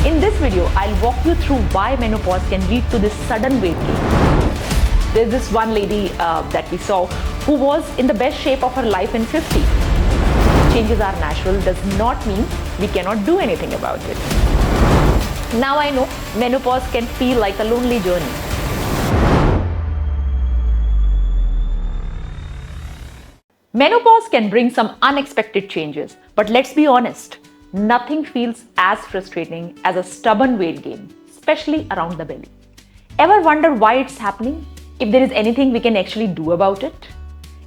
In this video, I'll walk you through why menopause can lead to this sudden weight gain. There's this one lady that we saw who was in the best shape of her life in 50. Changes are natural does not mean we cannot do anything about it. Now I know menopause can feel like a lonely journey. Menopause can bring some unexpected changes, but let's be honest, nothing feels as frustrating as a stubborn weight gain, especially around the belly. Ever wonder why it's happening? If there is anything we can actually do about it?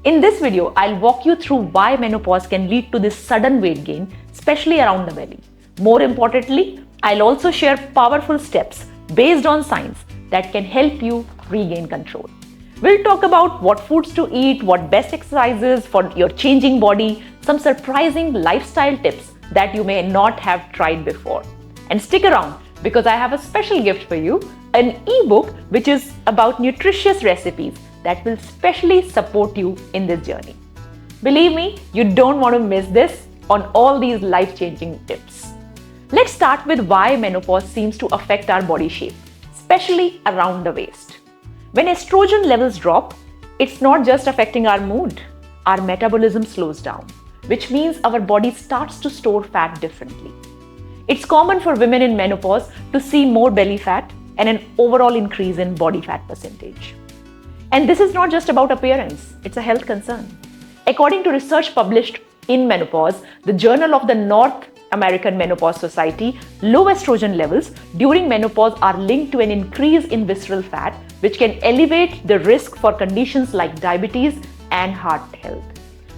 In this video, I'll walk you through why menopause can lead to this sudden weight gain, especially around the belly. More importantly, I'll also share powerful steps based on science that can help you regain control. We'll talk about what foods to eat, what best exercises for your changing body, some surprising lifestyle tips that you may not have tried before. And stick around because I have a special gift for you, an ebook which is about nutritious recipes that will specially support you in this journey. Believe me, you don't want to miss this on all these life-changing tips. Let's start with why menopause seems to affect our body shape, especially around the waist. When estrogen levels drop, it's not just affecting our mood. Our metabolism slows down, which means our body starts to store fat differently. It's common for women in menopause to see more belly fat and an overall increase in body fat percentage. And this is not just about appearance, it's a health concern. According to research published in Menopause, the Journal of the North American Menopause Society, low estrogen levels during menopause are linked to an increase in visceral fat, which can elevate the risk for conditions like diabetes and heart health.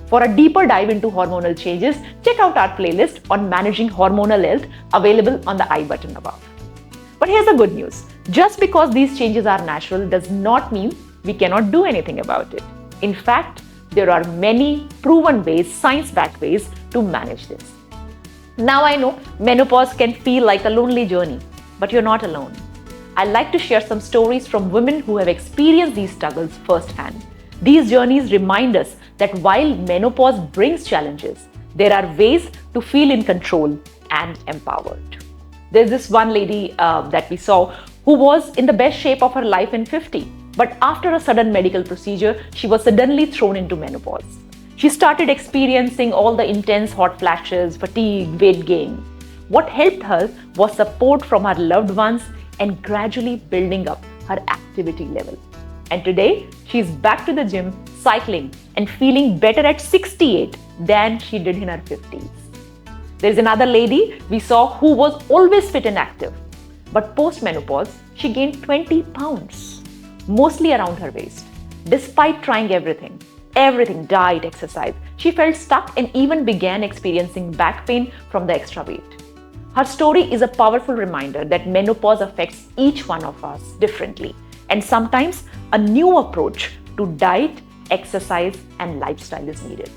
For a deeper dive into hormonal changes, check out our playlist on managing hormonal health available on the I button above. But here's the good news. Just because these changes are natural does not mean we cannot do anything about it. In fact, there are many proven ways, science-backed ways to manage this. Now I know menopause can feel like a lonely journey, but you're not alone. I'd like to share some stories from women who have experienced these struggles firsthand. These journeys remind us that while menopause brings challenges, there are ways to feel in control and empowered. There's this one lady that we saw who was in the best shape of her life in 50, but after a sudden medical procedure, she was suddenly thrown into menopause. She started experiencing all the intense hot flashes, fatigue, weight gain. What helped her was support from her loved ones and gradually building up her activity level. And today, she's back to the gym, cycling, and feeling better at 68 than she did in her 50s. There's another lady we saw who was always fit and active. But post-menopause, she gained 20 pounds, mostly around her waist. Despite trying everything, diet, exercise, she felt stuck and even began experiencing back pain from the extra weight. Her story is a powerful reminder that menopause affects each one of us differently, and sometimes a new approach to diet, exercise, and lifestyle is needed.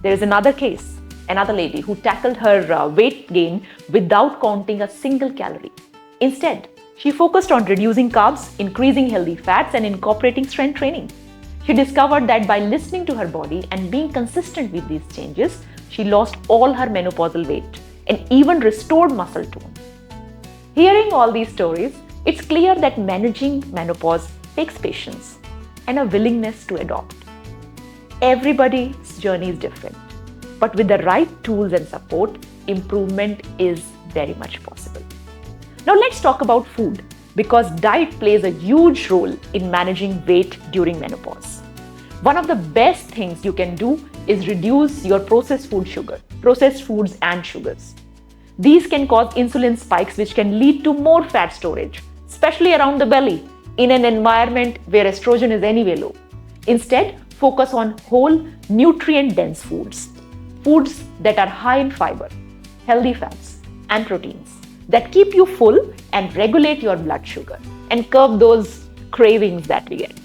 There is another case, another lady who tackled her weight gain without counting a single calorie. Instead, she focused on reducing carbs, increasing healthy fats, and incorporating strength training. She discovered that by listening to her body and being consistent with these changes, she lost all her menopausal weight and even restored muscle tone. Hearing all these stories, it's clear that managing menopause takes patience and a willingness to adopt. Everybody's journey is different, but with the right tools and support, improvement is very much possible. Now let's talk about food, because diet plays a huge role in managing weight during menopause. One of the best things you can do is reduce your processed foods and sugars. These can cause insulin spikes, which can lead to more fat storage, especially around the belly, in an environment where estrogen is anyway low. Instead, focus on whole, nutrient-dense foods that are high in fiber, healthy fats, and proteins that keep you full and regulate your blood sugar and curb those cravings that we get.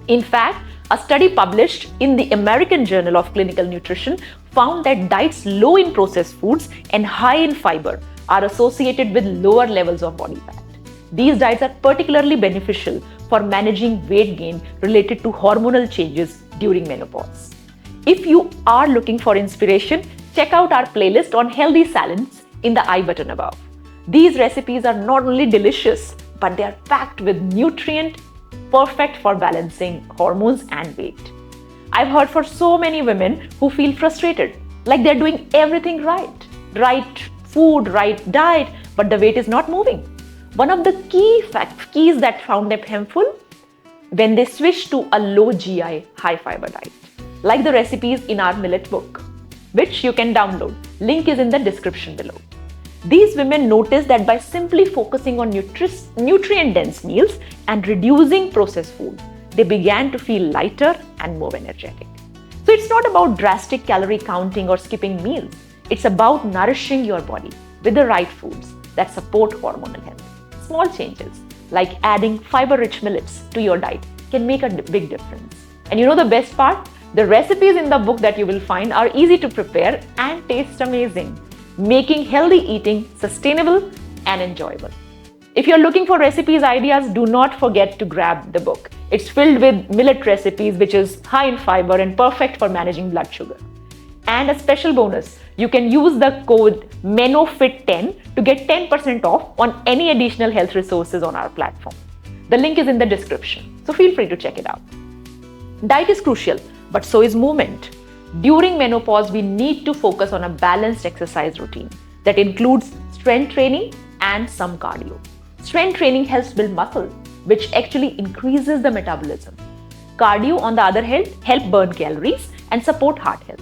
In fact, a study published in the American Journal of Clinical Nutrition found that diets low in processed foods and high in fiber are associated with lower levels of body fat. These diets are particularly beneficial for managing weight gain related to hormonal changes during menopause. If you are looking for inspiration, check out our playlist on healthy salads in the I button above. These recipes are not only delicious, but they are packed with nutrient, perfect for balancing hormones and weight. I've heard for so many women who feel frustrated, like they're doing everything right. Right food, right diet, but the weight is not moving. One of the keys that found them helpful when they switch to a low GI, high fiber diet, like the recipes in our millet book, which you can download. Link is in the description below. These women noticed that by simply focusing on nutrient-dense meals and reducing processed food, they began to feel lighter and more energetic. So it's not about drastic calorie counting or skipping meals. It's about nourishing your body with the right foods that support hormonal health. Small changes like adding fiber-rich millets to your diet can make a big difference. And you know the best part? The recipes in the book that you will find are easy to prepare and taste amazing, making healthy eating sustainable and enjoyable. If you're looking for recipes ideas, do not forget to grab the book. It's filled with millet recipes, which is high in fiber and perfect for managing blood sugar. And a special bonus, you can use the code MENOFIT10 to get 10% off on any additional health resources on our platform. The link is in the description, so feel free to check it out. Diet is crucial, but so is movement. During menopause, we need to focus on a balanced exercise routine that includes strength training and some cardio. Strength training helps build muscle, which actually increases the metabolism. Cardio, on the other hand, helps burn calories and support heart health.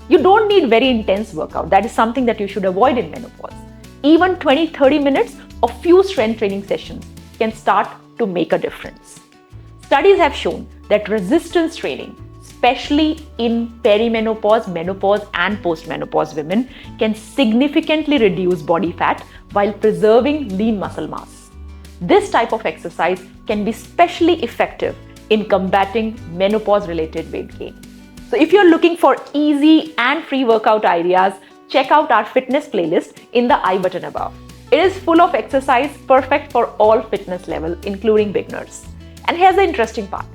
You don't need very intense workout. That is something that you should avoid in menopause. Even 20-30 minutes of few strength training sessions can start to make a difference. Studies have shown that resistance training, especially in perimenopause, menopause, and postmenopause women, can significantly reduce body fat while preserving lean muscle mass. This type of exercise can be especially effective in combating menopause-related weight gain. So if you're looking for easy and free workout ideas, check out our fitness playlist in the I button above. It is full of exercise perfect for all fitness levels, including beginners. And here's the interesting part.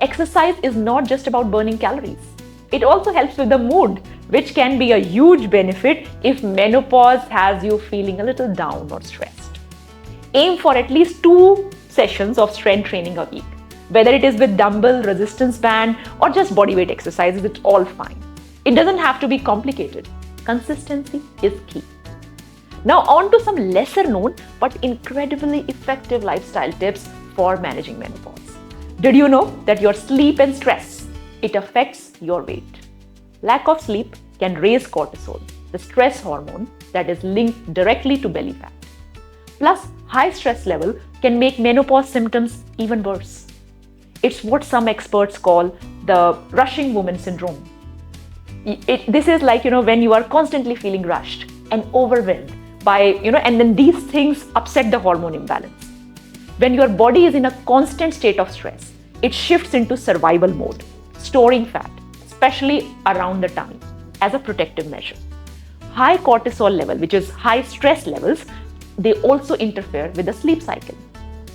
Exercise is not just about burning calories. It also helps with the mood, which can be a huge benefit if menopause has you feeling a little down or stressed. Aim for at least 2 sessions of strength training a week. Whether it is with dumbbell, resistance band, or just bodyweight exercises, it's all fine. It doesn't have to be complicated. Consistency is key. Now on to some lesser known but incredibly effective lifestyle tips for managing menopause. Did you know that your sleep and stress, it affects your weight? Lack of sleep can raise cortisol, the stress hormone that is linked directly to belly fat. Plus, high stress level can make menopause symptoms even worse. It's what some experts call the rushing woman syndrome. This is like, when you are constantly feeling rushed and overwhelmed by, and then these things upset the hormone imbalance. When your body is in a constant state of stress, it shifts into survival mode, storing fat, especially around the tummy, as a protective measure. High cortisol level, which is high stress levels, they also interfere with the sleep cycle,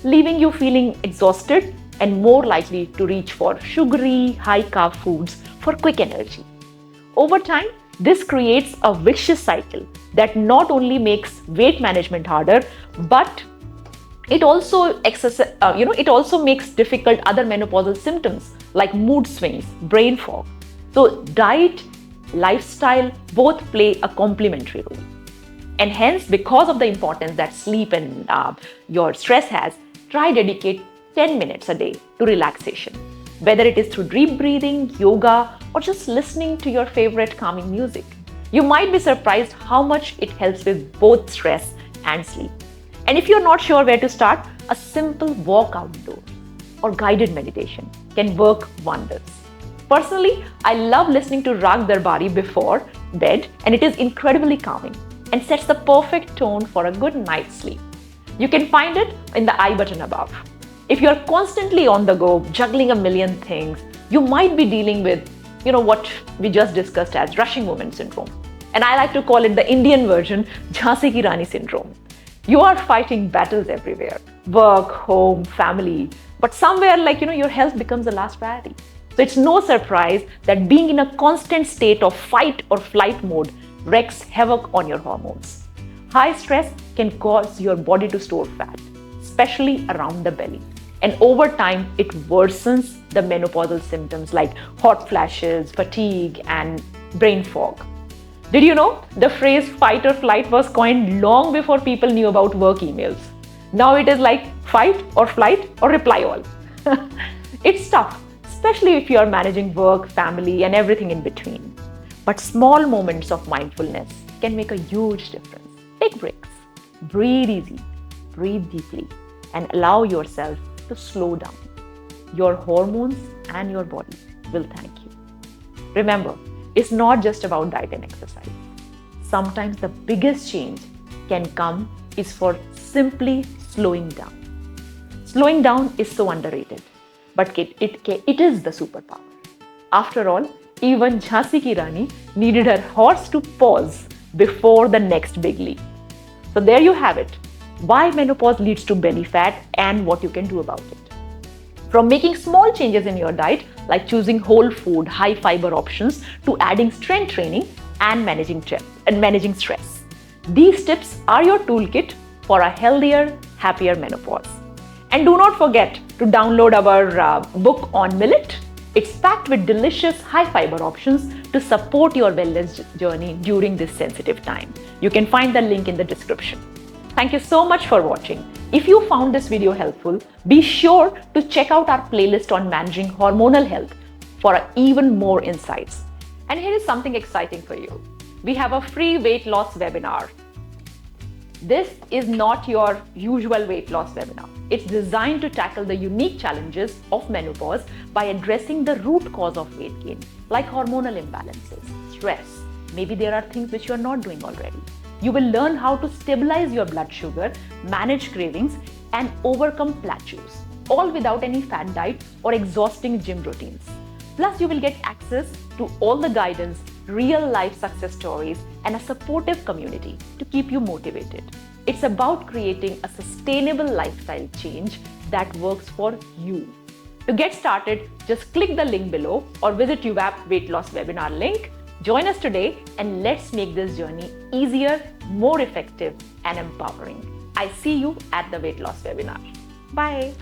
leaving you feeling exhausted and more likely to reach for sugary, high-carb foods for quick energy. Over time, this creates a vicious cycle that not only makes weight management harder, but it also makes difficult other menopausal symptoms like mood swings, brain fog. So diet, lifestyle both play a complementary role. And hence, because of the importance that sleep and your stress has, try dedicate 10 minutes a day to relaxation, whether it is through deep breathing, yoga, or just listening to your favorite calming music. You might be surprised how much it helps with both stress and sleep. And if you're not sure where to start, a simple walk outdoors or guided meditation can work wonders. Personally, I love listening to Rag Darbari before bed, and it is incredibly calming and sets the perfect tone for a good night's sleep. You can find it in the I button above. If you're constantly on the go, juggling a million things, you might be dealing with, what we just discussed as rushing woman syndrome. And I like to call it the Indian version, Jhansi Ki Rani syndrome. You are fighting battles everywhere, work, home, family, but somewhere your health becomes the last priority. So it's no surprise that being in a constant state of fight or flight mode wreaks havoc on your hormones. High stress can cause your body to store fat, especially around the belly. And over time, it worsens the menopausal symptoms like hot flashes, fatigue, and brain fog. Did you know the phrase fight or flight was coined long before people knew about work emails? Now it is like fight or flight or reply all. It's tough, especially if you are managing work, family, and everything in between. But small moments of mindfulness can make a huge difference. Take breaks, breathe easy, breathe deeply, and allow yourself to slow down. Your hormones and your body will thank you. Remember, it's not just about diet and exercise. Sometimes the biggest change can come is for simply slowing down. Slowing down is so underrated, but it is the superpower. After all, even Jhansi ki Rani needed her horse to pause before the next big leap. So there you have it. Why menopause leads to belly fat and what you can do about it. From making small changes in your diet, like choosing whole food, high fiber options, to adding strength training and managing stress. These tips are your toolkit for a healthier, happier menopause. And do not forget to download our book on millet. It's packed with delicious high fiber options to support your wellness journey during this sensitive time. You can find the link in the description. Thank you so much for watching. If you found this video helpful, be sure to check out our playlist on managing hormonal health for even more insights. And here is something exciting for you. We have a free weight loss webinar. This is not your usual weight loss webinar. It's designed to tackle the unique challenges of menopause by addressing the root cause of weight gain, like hormonal imbalances, stress. Maybe there are things which you are not doing already. You will learn how to stabilize your blood sugar, manage cravings, and overcome plateaus, all without any fad diet or exhausting gym routines. Plus, you will get access to all the guidance, real-life success stories, and a supportive community to keep you motivated. It's about creating a sustainable lifestyle change that works for you. To get started, just click the link below or visit UVAP Weight Loss Webinar link. Join us today and let's make this journey easier, more effective, and empowering. I see you at the Weight Loss Webinar. Bye.